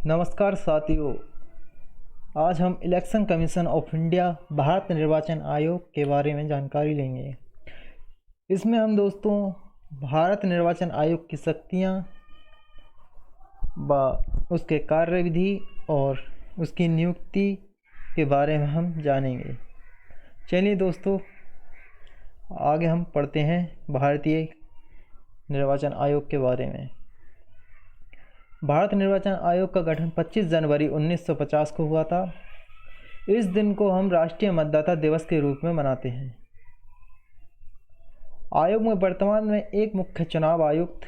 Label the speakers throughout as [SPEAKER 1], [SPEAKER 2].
[SPEAKER 1] नमस्कार साथियों। आज हम election commission of India Bharat निर्वाचन आयोग के बारे में जानकारी लेंगे। इसमें हम दोस्तों भारत निर्वाचन आयोग की शक्तियाँ व उसके कार्यविधि और उसकी नियुक्ति के बारे में हम जानेंगे। चलिए दोस्तों आगे हम पढ़ते हैं भारतीय निर्वाचन आयोग के बारे में। भारत निर्वाचन आयोग का गठन 25 जनवरी 1950 को हुआ था। इस दिन को हम राष्ट्रीय मतदाता दिवस के रूप में मनाते हैं। आयोग में वर्तमान में एक मुख्य चुनाव आयुक्त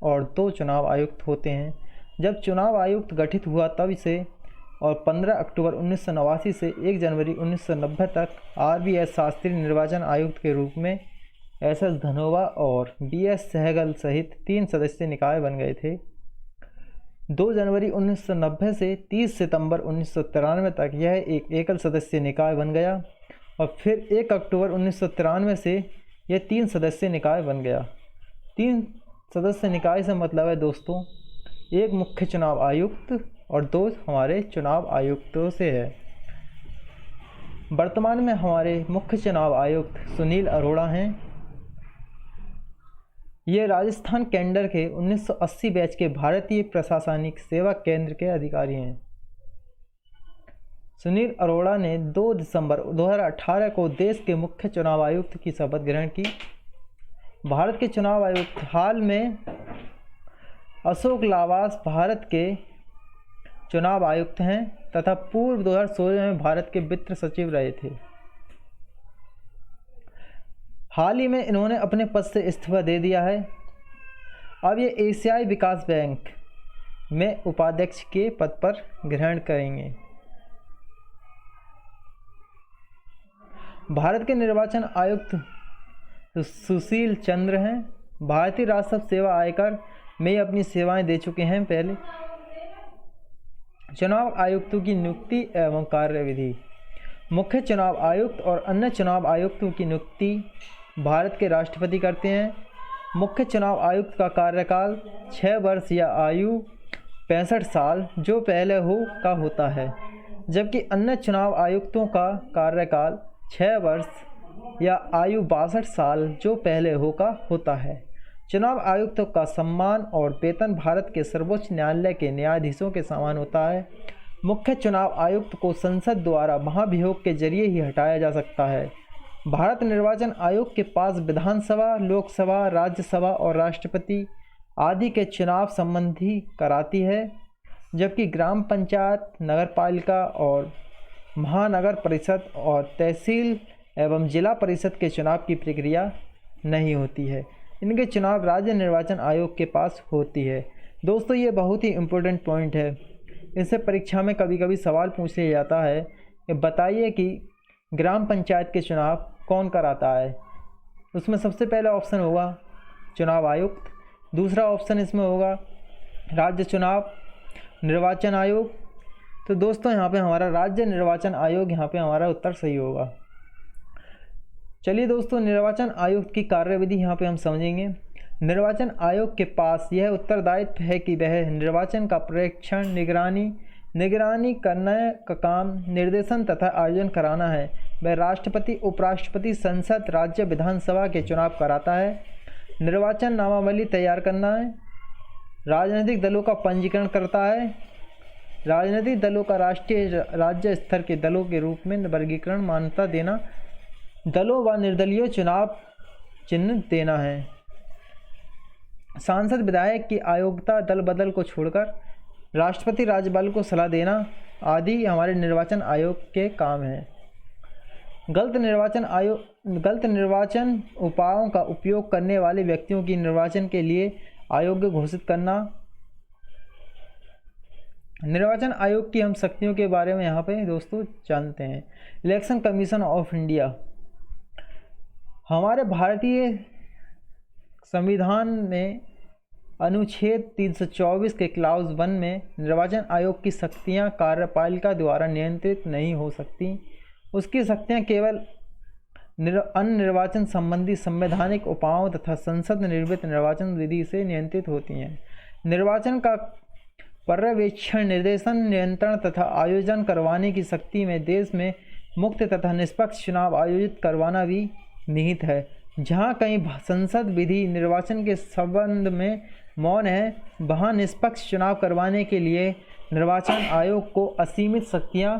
[SPEAKER 1] और 2 चुनाव आयुक्त होते हैं। जब चुनाव आयुक्त गठित हुआ तब से और 15 अक्टूबर 1989 से 1 जनवरी 1990 तक RBS शास्त्री निर्वाचन आयुक्त के रूप में SS धनोवा और BS सहगल सहित 3 सदस्यीय निकाय बन गए थे। 2 जनवरी 1990 से 30 सितंबर 1993 तक यह एक एकल सदस्यीय निकाय बन गया और फिर 1 अक्टूबर 1993 से यह 3 सदस्यीय निकाय बन गया। 3 सदस्य निकाय से मतलब है दोस्तों एक मुख्य चुनाव आयुक्त और 2 हमारे चुनाव आयुक्तों से है। वर्तमान में हमारे मुख्य चुनाव आयुक्त सुनील अरोड़ा हैं। ये राजस्थान कैडर के 1980 बैच के भारतीय प्रशासनिक सेवा केंद्र के अधिकारी हैं। सुनील अरोड़ा ने 2 दिसंबर 2018 को देश के मुख्य चुनाव आयुक्त की शपथ ग्रहण की। भारत के चुनाव आयुक्त हाल में अशोक लावास भारत के चुनाव आयुक्त हैं तथा पूर्व 2016 में भारत के वित्त सचिव रहे थे। हाल ही में इन्होंने अपने पद से इस्तीफा दे दिया है। अब ये एशियाई विकास बैंक में उपाध्यक्ष के पद पर ग्रहण करेंगे। भारत के निर्वाचन आयुक्त सुशील चंद्र हैं। भारतीय राजस्व सेवा आयकर में अपनी सेवाएं दे चुके हैं। पहले चुनाव आयुक्तों की नियुक्ति एवं कार्यविधि। मुख्य चुनाव आयुक्त और अन्य चुनाव आयुक्तों की नियुक्ति भारत के राष्ट्रपति करते हैं। मुख्य चुनाव आयुक्त का कार्यकाल 6 वर्ष या आयु 65 साल जो पहले हो का होता है, जबकि अन्य चुनाव आयुक्तों का कार्यकाल 6 वर्ष या आयु 62 साल जो पहले हो का होता है। चुनाव आयुक्तों का सम्मान और वेतन भारत के सर्वोच्च न्यायालय के न्यायाधीशों के समान होता है। मुख्य चुनाव आयुक्त को संसद द्वारा महाभियोग के जरिए ही हटाया जा सकता है। भारत निर्वाचन आयोग के पास विधानसभा, लोकसभा, राज्यसभा और राष्ट्रपति आदि के चुनाव संबंधी कराती है, जबकि ग्राम पंचायत, नगरपालिका और महानगर परिषद और तहसील एवं जिला परिषद के चुनाव की प्रक्रिया नहीं होती है। इनके चुनाव राज्य निर्वाचन आयोग के पास होती है। दोस्तों ये बहुत ही इम्पोर्टेंट पॉइंट है। इससे परीक्षा में कभी कभी सवाल पूछ लिया जाता है कि बताइए कि ग्राम पंचायत के चुनाव कौन कराता है। उसमें सबसे पहला ऑप्शन होगा चुनाव आयुक्त, दूसरा ऑप्शन इसमें होगा राज्य चुनाव निर्वाचन आयोग। तो दोस्तों यहाँ पे हमारा राज्य निर्वाचन आयोग यहाँ पे हमारा उत्तर सही होगा। चलिए दोस्तों निर्वाचन आयुक्त की कार्यविधि यहाँ पे हम समझेंगे। निर्वाचन आयोग के पास यह उत्तरदायित्व है कि वह निर्वाचन का प्रेक्षण, निगरानी करने का काम, निर्देशन तथा आयोजन कराना है। वह राष्ट्रपति, उपराष्ट्रपति, संसद, राज्य विधानसभा के चुनाव कराता है। निर्वाचन नामावली तैयार करना है। राजनीतिक दलों का पंजीकरण करता है। राजनीतिक दलों का राष्ट्रीय राज्य स्तर के दलों के रूप में वर्गीकरण, मान्यता देना, दलों व निर्दलीय चुनाव चिन्ह देना है। सांसद विधायक की अयोग्यता, दल बदल को छोड़कर राष्ट्रपति राज्यपाल को सलाह देना आदि हमारे निर्वाचन आयोग के काम हैं। गलत निर्वाचन उपायों का उपयोग करने वाले व्यक्तियों की निर्वाचन के लिए अयोग्य घोषित करना। निर्वाचन आयोग की हम शक्तियों के बारे में यहाँ पे दोस्तों जानते हैं। इलेक्शन कमीशन ऑफ इंडिया हमारे भारतीय संविधान में अनुच्छेद 324 के क्लाउज 1 में निर्वाचन आयोग की शक्तियां कार्यपालिका द्वारा नियंत्रित नहीं हो सकती। उसकी शक्तियां केवल अन्य निर्वाचन संबंधी संवैधानिक उपायों तथा संसद निर्मित निर्वाचन विधि से नियंत्रित होती हैं। निर्वाचन का पर्यवेक्षण, निर्देशन, नियंत्रण तथा आयोजन करवाने की शक्ति में देश में मुक्त तथा निष्पक्ष चुनाव आयोजित करवाना भी निहित है। जहां कहीं संसद विधि निर्वाचन के संबंध में मौन है, वहां निष्पक्ष चुनाव करवाने के लिए निर्वाचन आयोग को असीमित शक्तियां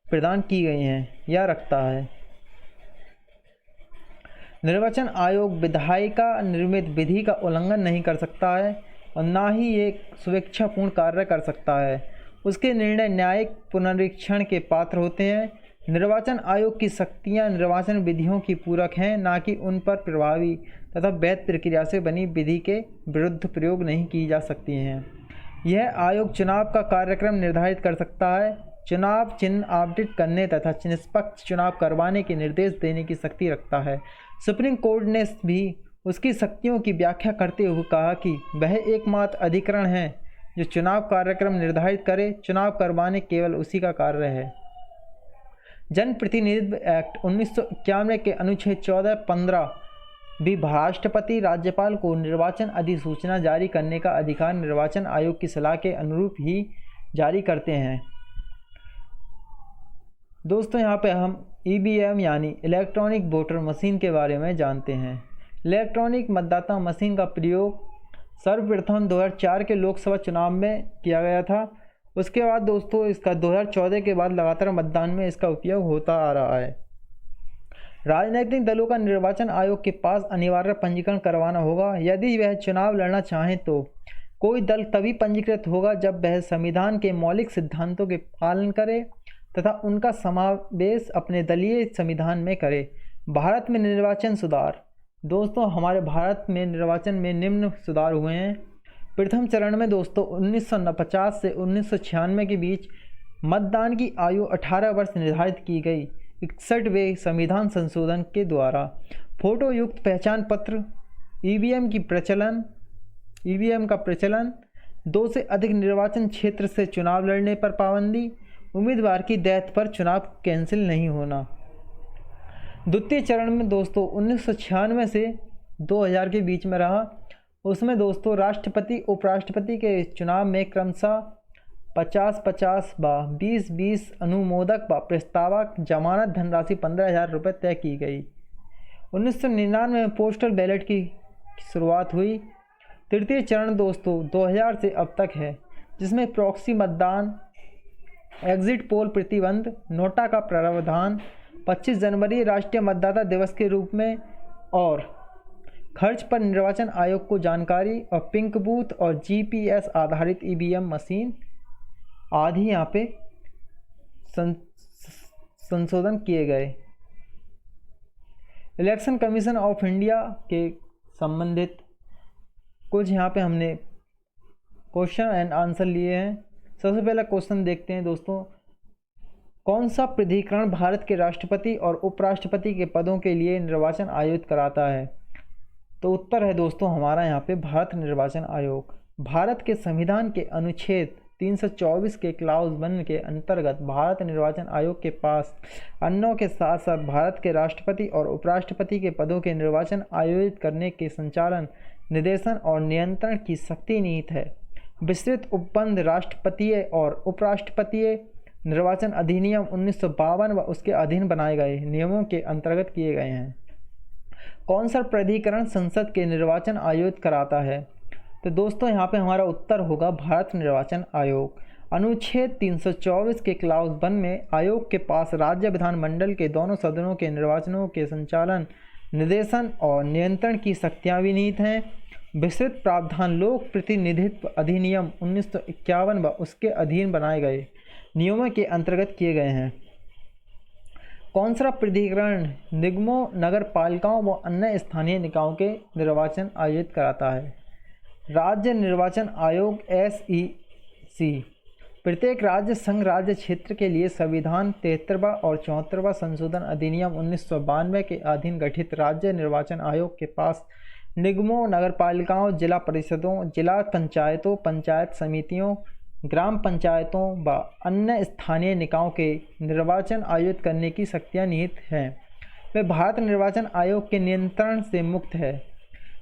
[SPEAKER 1] प्रदान की गई हैं या रखता है। निर्वाचन आयोग विधायिका निर्मित विधि का उल्लंघन नहीं कर सकता है और ना ही ये स्वेच्छापूर्ण कार्य कर सकता है। उसके निर्णय न्यायिक पुनरीक्षण के पात्र होते हैं। निर्वाचन आयोग की शक्तियां निर्वाचन विधियों की पूरक हैं, ना कि उन पर प्रभावी तथा वैध प्रक्रिया से बनी विधि के विरुद्ध प्रयोग नहीं की जा सकती हैं। यह आयोग चुनाव का कार्यक्रम निर्धारित कर सकता है, चुनाव चिन्ह आवंटित करने तथा निष्पक्ष चुनाव करवाने के निर्देश देने की शक्ति रखता है। सुप्रीम कोर्ट ने भी उसकी शक्तियों की व्याख्या करते हुए कहा कि वह एकमात्र अधिकरण है जो चुनाव कार्यक्रम निर्धारित करे, चुनाव करवाने केवल उसी का कार्य है। जनप्रतिनिधित्व एक्ट 1991 के अनुच्छेद 14-15 भी राष्ट्रपति राज्यपाल को निर्वाचन अधिसूचना जारी करने का अधिकार निर्वाचन आयोग की सलाह के अनुरूप ही जारी करते हैं। दोस्तों, यहाँ पे हम ईवीएम यानी इलेक्ट्रॉनिक वोटर मशीन के बारे में जानते हैं। इलेक्ट्रॉनिक मतदाता मशीन का प्रयोग सर्वप्रथम 2004 के लोकसभा चुनाव में किया गया था। उसके बाद दोस्तों इसका 2014 के बाद लगातार मतदान में इसका उपयोग होता आ रहा है। राजनीतिक दलों का निर्वाचन आयोग के पास अनिवार्य पंजीकरण करवाना होगा। यदि वह चुनाव लड़ना चाहें तो कोई दल तभी पंजीकृत होगा जब वह संविधान के मौलिक सिद्धांतों के पालन करे तथा उनका समावेश अपने दलीय संविधान में करे। भारत में निर्वाचन सुधार। दोस्तों, हमारे भारत में निर्वाचन में निम्न सुधार हुए हैं। प्रथम चरण में दोस्तों 1950 से 1996 के बीच मतदान की आयु 18 वर्ष निर्धारित की गई। 61वें संविधान संशोधन के द्वारा फोटो युक्त पहचान पत्र, ईवीएम का प्रचलन, 2 से अधिक निर्वाचन क्षेत्र से चुनाव लड़ने पर पाबंदी, उम्मीदवार की डेथ पर चुनाव कैंसिल नहीं होना। द्वितीय चरण में दोस्तों 1996 से 2000 के बीच में रहा। उसमें दोस्तों राष्ट्रपति उपराष्ट्रपति के चुनाव में क्रमशः 50-50 व 20-20 अनुमोदक व प्रस्तावक जमानत धनराशि 15,000 रुपये तय की गई। 1999 में पोस्टल बैलेट की शुरुआत हुई। तृतीय चरण दोस्तों 2000 से अब तक है, जिसमें प्रॉक्सी मतदान, एग्जिट पोल प्रतिबंध, नोटा का प्रावधान, 25 जनवरी राष्ट्रीय मतदाता दिवस के रूप में और खर्च पर निर्वाचन आयोग को जानकारी और पिंक बूथ और जीपीएस आधारित ईवीएम मशीन आदि यहाँ पे संशोधन किए गए। इलेक्शन कमीशन ऑफ इंडिया के संबंधित कुछ यहाँ पे हमने क्वेश्चन एंड आंसर लिए हैं। सबसे पहला क्वेश्चन देखते हैं दोस्तों, कौन सा प्राधिकरण भारत के राष्ट्रपति और उपराष्ट्रपति के पदों के लिए निर्वाचन आयोजित कराता है? तो उत्तर है दोस्तों हमारा यहाँ पे भारत निर्वाचन आयोग। भारत के संविधान के अनुच्छेद 324 के क्लाउज 1 के अंतर्गत भारत निर्वाचन आयोग के पास अन्यों के साथ साथ भारत के राष्ट्रपति और उपराष्ट्रपति के पदों के निर्वाचन आयोजित करने के संचालन, निर्देशन और नियंत्रण की शक्ति निहित है। विस्तृत उपबंध राष्ट्रपतीय और उपराष्ट्रपतीय निर्वाचन अधिनियम 1952 व उसके अधीन बनाए गए नियमों के अंतर्गत किए गए हैं। कौन सा प्राधिकरण संसद के निर्वाचन आयोजित कराता है? तो दोस्तों यहाँ पे हमारा उत्तर होगा भारत निर्वाचन आयोग। अनुच्छेद 324 के क्लाउज 1 में आयोग के पास राज्य विधानमंडल के दोनों सदनों के निर्वाचनों के संचालन, निर्देशन और नियंत्रण की शक्तियाँ भी निहित हैं। विस्तृत प्रावधान लोक प्रतिनिधित्व अधिनियम 1951 व उसके अधीन बनाए गए नियमों के अंतर्गत किए गए हैं। कौन सा प्राधिकरण निगमों, नगर पालिकाओं व अन्य स्थानीय निकायों के निर्वाचन आयोजित कराता है? राज्य निर्वाचन आयोग SEC प्रत्येक राज्य संघ राज्य क्षेत्र के लिए संविधान 73वां और 74वां संशोधन अधिनियम 1992 के अधीन गठित राज्य निर्वाचन आयोग के पास निगमों, नगरपालिकाओं, जिला परिषदों, जिला पंचायतों, पंचायत समितियों, ग्राम पंचायतों व अन्य स्थानीय निकायों के निर्वाचन आयोजित करने की शक्तियाँ निहित हैं। वे भारत निर्वाचन आयोग के नियंत्रण से मुक्त है।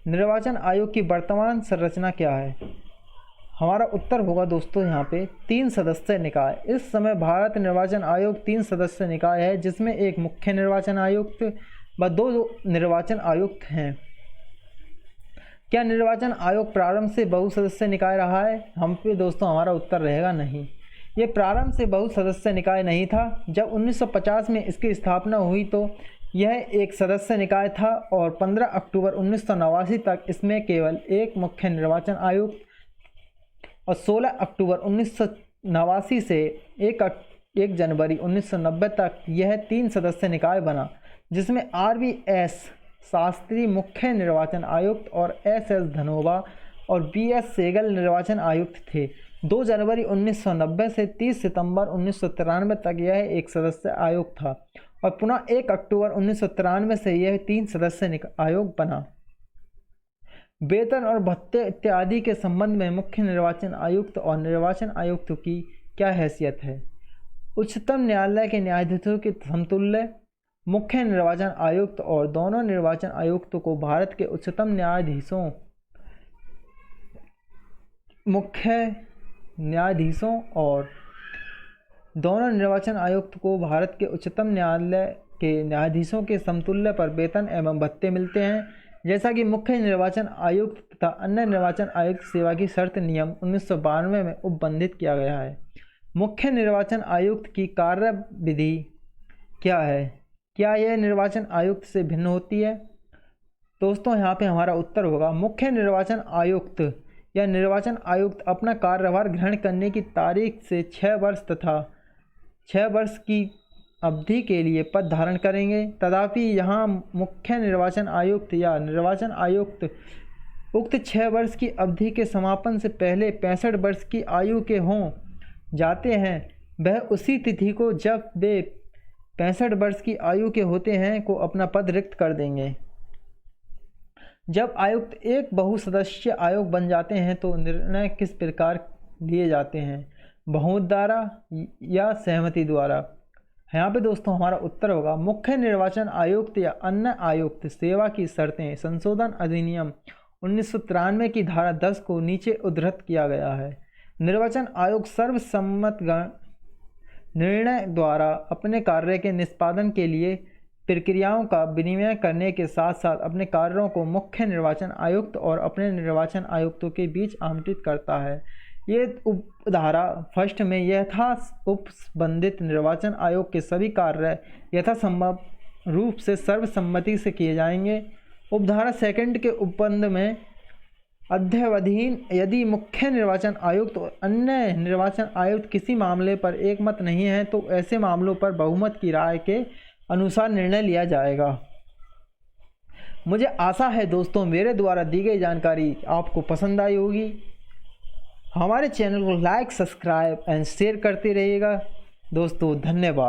[SPEAKER 1] निर्वाचन आयोग की वर्तमान संरचना क्या है? हमारा उत्तर होगा दोस्तों यहाँ पे 3 सदस्य निकाय। इस समय भारत निर्वाचन आयोग 3 सदस्य निकाय है, जिसमें एक मुख्य निर्वाचन आयुक्त व 2 निर्वाचन आयुक्त हैं। क्या निर्वाचन आयोग प्रारंभ से बहुसदस्य निकाय रहा है? हम पे दोस्तों हमारा उत्तर रहेगा नहीं। ये प्रारंभ से बहुसदस्य निकाय नहीं था। जब 1950 में इसकी स्थापना हुई तो यह एक सदस्य निकाय था और 15 अक्टूबर 1989 तक इसमें केवल एक मुख्य निर्वाचन आयुक्त और 16 अक्टूबर 1989 से 1 जनवरी 1990 तक यह 3 सदस्य निकाय बना, जिसमें RVS शास्त्री मुख्य निर्वाचन आयुक्त और SS धनोबा और BS सेगल निर्वाचन आयुक्त थे। 2 जनवरी 1990 से 30 सितंबर 1993 तक यह एक सदस्य आयोग था और पुनः 1 अक्टूबर 1993 से यह 3 सदस्य आयोग बना। वेतन और भत्ते इत्यादि के संबंध में मुख्य निर्वाचन आयुक्त और निर्वाचन आयुक्त की क्या हैसियत है? उच्चतम न्यायालय के न्यायाधीशों के समतुल्य मुख्य निर्वाचन आयुक्त और दोनों निर्वाचन आयुक्तों को भारत के उच्चतम न्यायाधीशों और दोनों निर्वाचन आयुक्त को भारत के उच्चतम न्यायालय के न्यायाधीशों के समतुल्य पर वेतन एवं भत्ते मिलते हैं, जैसा कि मुख्य निर्वाचन आयुक्त तथा अन्य निर्वाचन आयुक्त सेवा की शर्त नियम 1992 में उपबंधित किया गया है। मुख्य निर्वाचन आयुक्त की कार्यविधि क्या है? क्या यह निर्वाचन आयुक्त से भिन्न होती है? दोस्तों यहाँ पे हमारा उत्तर होगा मुख्य निर्वाचन आयुक्त या निर्वाचन आयुक्त अपना कार्यभार ग्रहण करने की तारीख से 6 वर्ष तथा 6 वर्ष की अवधि के लिए पद धारण करेंगे। तथापि यहाँ मुख्य निर्वाचन आयुक्त या निर्वाचन आयुक्त उक्त 6 वर्ष की अवधि के समापन से पहले 65 वर्ष की आयु के हों जाते हैं, वह उसी तिथि को जब वे 65 वर्ष की आयु के होते हैं को अपना पद रिक्त कर देंगे। जब आयुक्त एक बहुसदस्यीय आयोग बन जाते हैं तो निर्णय किस प्रकार लिए जाते हैं? बहुमत द्वारा या सहमति द्वारा? यहाँ पे दोस्तों हमारा उत्तर होगा मुख्य निर्वाचन आयुक्त या अन्य आयुक्त सेवा की शर्तें संशोधन अधिनियम 1993 की धारा 10 को नीचे उद्धृत किया गया है। निर्वाचन आयोग सर्वसम्मत निर्णय द्वारा अपने कार्य के निष्पादन के लिए प्रक्रियाओं का विनिमय करने के साथ साथ अपने कार्यों को मुख्य निर्वाचन आयुक्त और अपने निर्वाचन आयुक्तों के बीच आवंटित करता है। ये उपधारा फर्स्ट में उपसंबंधित निर्वाचन आयोग के सभी कार्य यथासंभव रूप से सर्वसम्मति से किए जाएंगे। उपधारा सेकंड के उपबंध में अध्यवधीन यदि मुख्य निर्वाचन आयुक्त और अन्य निर्वाचन आयुक्त किसी मामले पर एकमत नहीं है तो ऐसे मामलों पर बहुमत की राय के अनुसार निर्णय लिया जाएगा। मुझे आशा है दोस्तों मेरे द्वारा दी गई जानकारी आपको पसंद आई होगी। हमारे चैनल को लाइक, सब्सक्राइब एंड शेयर करते रहिएगा। दोस्तों धन्यवाद।